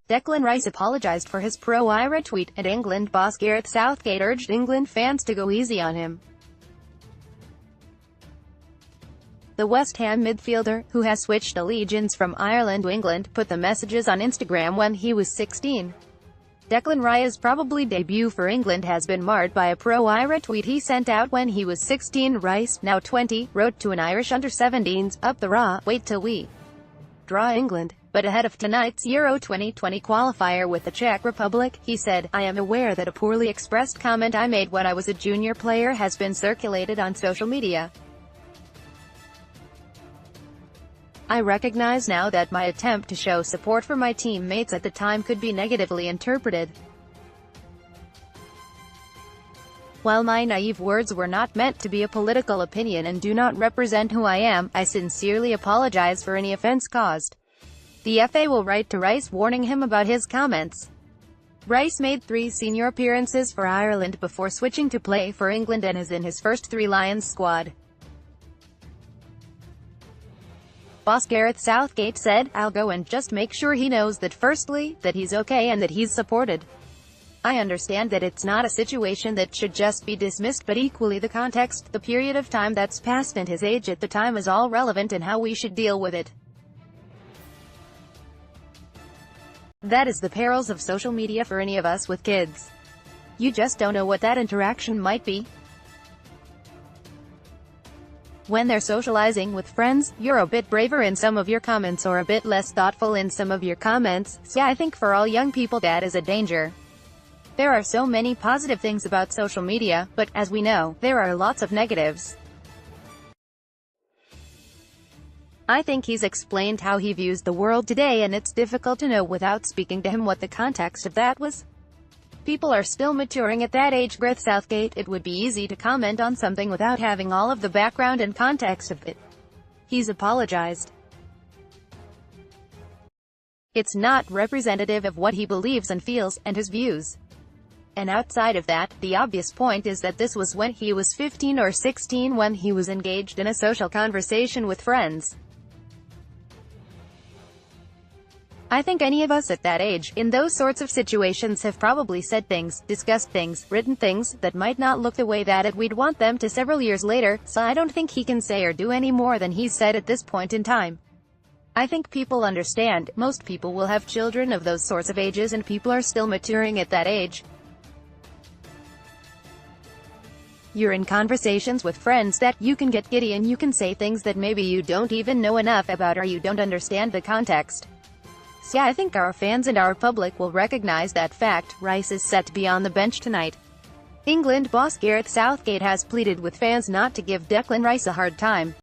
Declan Rice apologized for his pro-IRA tweet, and England boss Gareth Southgate urged England fans to go easy on him. The West Ham midfielder, who has switched allegiance from Ireland to England, put the messages on Instagram when he was 16. Declan Rice's probably debut for England has been marred by a pro-IRA tweet he sent out when he was 16. Rice, now 20, wrote to an Irish under-17s, "Up the raw, wait till we draw England." But ahead of tonight's Euro 2020 qualifier with the Czech Republic, he said, "I am aware that a poorly expressed comment I made when I was a junior player has been circulated on social media. I recognize now that my attempt to show support for my teammates at the time could be negatively interpreted. While my naive words were not meant to be a political opinion and do not represent who I am, I sincerely apologize for any offense caused." The FA will write to Rice warning him about his comments. Rice made 3 senior appearances for Ireland before switching to play for England and is in his first 3 Lions squad. Boss Gareth Southgate said, "I'll go and just make sure he knows that firstly, that he's okay and that he's supported. I understand that it's not a situation that should just be dismissed, but equally the context, the period of time that's passed and his age at the time is all relevant and how we should deal with it. That is the perils of social media for any of us with kids. You just don't know what that interaction might be. When they're socializing with friends, you're a bit braver in some of your comments or a bit less thoughtful in some of your comments. So yeah, I think for all young people that is a danger. There are so many positive things about social media, but, as we know, there are lots of negatives. I think he's explained how he views the world today, and it's difficult to know without speaking to him what the context of that was. People are still maturing at that age." Gareth Southgate, "It would be easy to comment on something without having all of the background and context of it. He's apologized. It's not representative of what he believes and feels, and his views. And outside of that, the obvious point is that this was when he was 15 or 16 when he was engaged in a social conversation with friends. I think any of us at that age, in those sorts of situations, have probably said things, discussed things, written things, that might not look the way that we'd want them to several years later, so I don't think he can say or do any more than he's said at this point in time. I think people understand, most people will have children of those sorts of ages and people are still maturing at that age. You're in conversations with friends that you can get giddy and you can say things that maybe you don't even know enough about or you don't understand the context. So yeah, I think our fans and our public will recognize that fact." Rice is set to be on the bench tonight. England boss Gareth Southgate has pleaded with fans not to give Declan Rice a hard time.